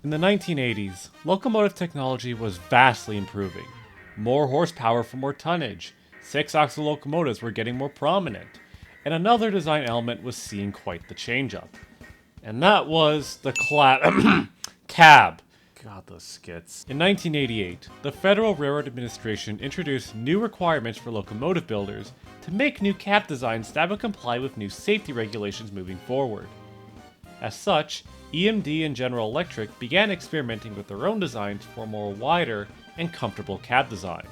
In the 1980s, locomotive technology was vastly improving. More horsepower for more tonnage, 6-axle locomotives were getting more prominent, and another design element was seeing quite the change-up. And that was the cab. God, those skits. In 1988, the Federal Railroad Administration introduced new requirements for locomotive builders to make new cab designs that would comply with new safety regulations moving forward. As such, EMD and General Electric began experimenting with their own designs for a more wider and comfortable cab design.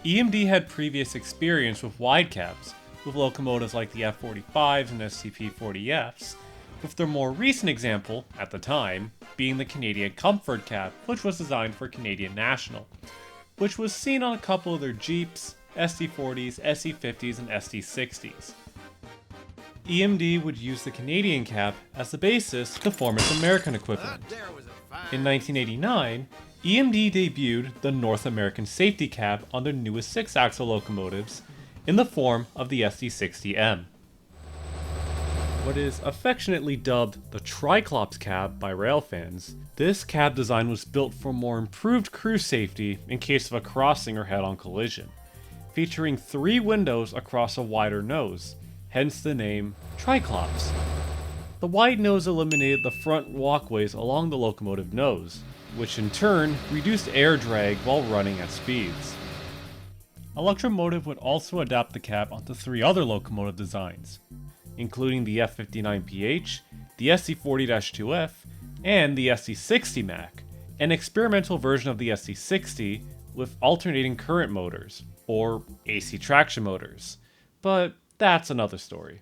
EMD had previous experience with wide cabs, with locomotives like the F-45s and SCP-40Fs, with their more recent example, at the time, being the Canadian Comfort Cab, which was designed for Canadian National, which was seen on a couple of their Jeeps, SC-40s, SC-50s, and SC-60s. EMD would use the Canadian cab as the basis to form its American equivalent. In 1989, EMD debuted the North American Safety Cab on their newest 6-axle locomotives in the form of the SC-60M. What is affectionately dubbed the Triclops Cab by railfans, this cab design was built for more improved crew safety in case of a crossing or head-on collision, featuring 3 windows across a wider nose, hence the name Triclops. The wide nose eliminated the front walkways along the locomotive nose, which in turn reduced air drag while running at speeds. Electromotive would also adapt the cab onto 3 other locomotive designs, including the F-59PH, the SC-40-2F, and the SC-60 Mac, an experimental version of the SC-60 with alternating current motors, or AC traction motors. But that's another story.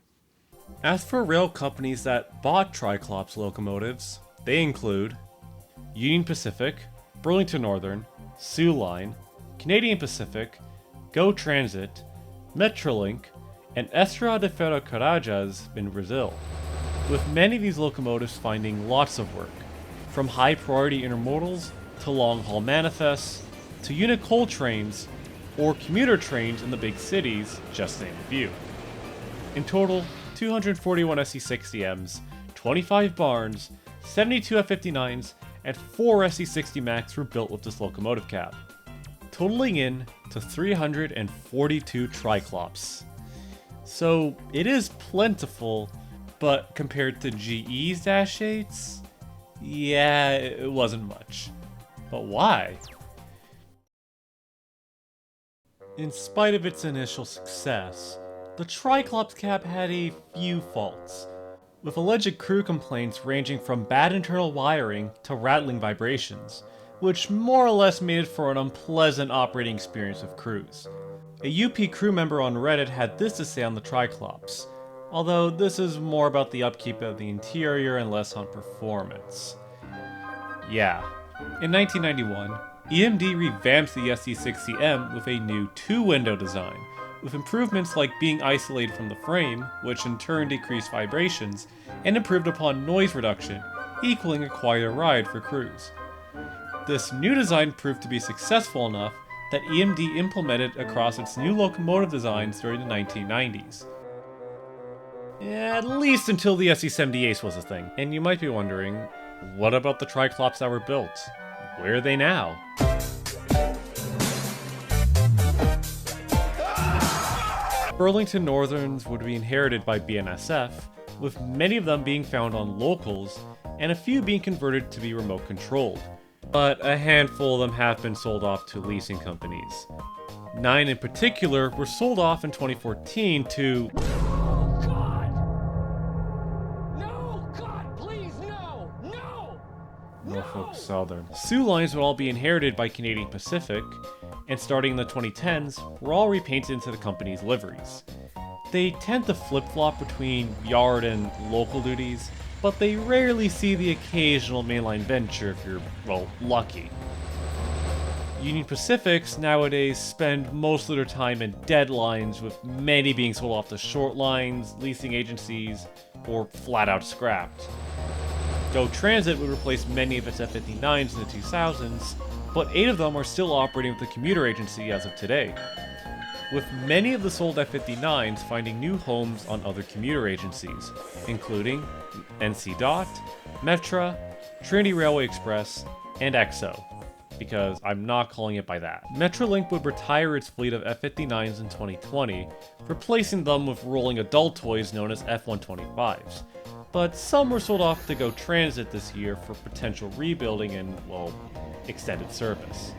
As for rail companies that bought Triclops locomotives, they include Union Pacific, Burlington Northern, Soo Line, Canadian Pacific, Go Transit, Metrolink, and Estrada de Ferrocarriages in Brazil, with many of these locomotives finding lots of work, from high-priority intermodals to long-haul manifests, to unit coal trains, or commuter trains in the big cities, just to name a few. In total, 241 SC-60Ms, 25 Barnes, 72 F-59s, and 4 SC-60 Macs were built with this locomotive cab, totaling in to 342 Triclops. So it is plentiful, but compared to GE's Dash 8s, yeah, it wasn't much. But why? In spite of its initial success, the Triclops cab had a few faults, with alleged crew complaints ranging from bad internal wiring to rattling vibrations, which more or less made it for an unpleasant operating experience with crews. A UP crew member on Reddit had this to say on the Triclops, although this is more about the upkeep of the interior and less on performance. Yeah, in 1991, EMD revamped the SC-60M with a new 2-window design, with improvements like being isolated from the frame, which in turn decreased vibrations, and improved upon noise reduction, equaling a quieter ride for crews. This new design proved to be successful enough that EMD implemented across its new locomotive designs during the 1990s. At least until the SC-70 Ace was a thing. And you might be wondering, what about the Triclops that were built? Where are they now? Burlington Northerns would be inherited by BNSF, with many of them being found on locals, and a few being converted to be remote controlled. But a handful of them have been sold off to leasing companies. 9 in particular were sold off in 2014 to Norfolk Southern. Soo lines would all be inherited by Canadian Pacific, and starting in the 2010s, were all repainted into the company's liveries. They tend to flip-flop between yard and local duties, but they rarely see the occasional mainline venture if you're, well, lucky. Union Pacifics nowadays spend most of their time in deadlines, with many being sold off to short lines, leasing agencies, or flat out scrapped. Go Transit would replace many of its F-59s in the 2000s, but 8 of them are still operating with the commuter agency as of today. with many of the sold F-59s finding new homes on other commuter agencies, including NC DOT, Metra, Trinity Railway Express, and EXO, because I'm not calling it by that. Metrolink would retire its fleet of F-59s in 2020, replacing them with rolling adult toys known as F-125s, but some were sold off to Go Transit this year for potential rebuilding and, well, extended service.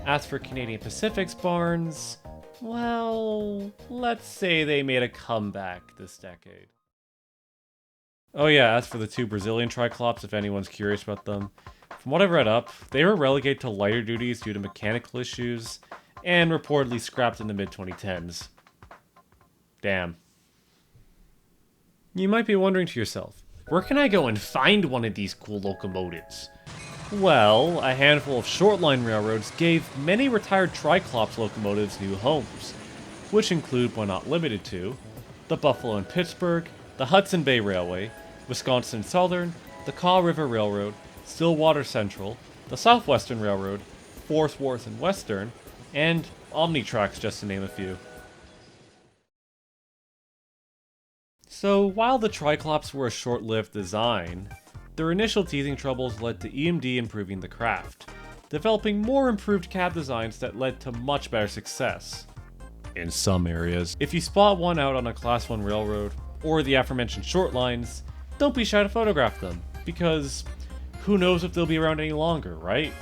As for Canadian Pacific's barns, well, let's say they made a comeback this decade. Oh yeah, as for the two Brazilian Triclops, if anyone's curious about them, from what I've read up, they were relegated to lighter duties due to mechanical issues, and reportedly scrapped in the mid-2010s. Damn. You might be wondering to yourself, where can I go and find one of these cool locomotives? Well, a handful of short-line railroads gave many retired Triclops locomotives new homes, which include, but not limited to, the Buffalo and Pittsburgh, the Hudson Bay Railway, Wisconsin Southern, the Kaw River Railroad, Stillwater Central, the Southwestern Railroad, Forth Worth and Western, and Omnitrax, just to name a few. So while the Triclops were a short-lived design, their initial teething troubles led to EMD improving the craft, developing more improved cab designs that led to much better success. In some areas. If you spot one out on a Class 1 railroad, or the aforementioned short lines, don't be shy to photograph them, because who knows if they'll be around any longer, right?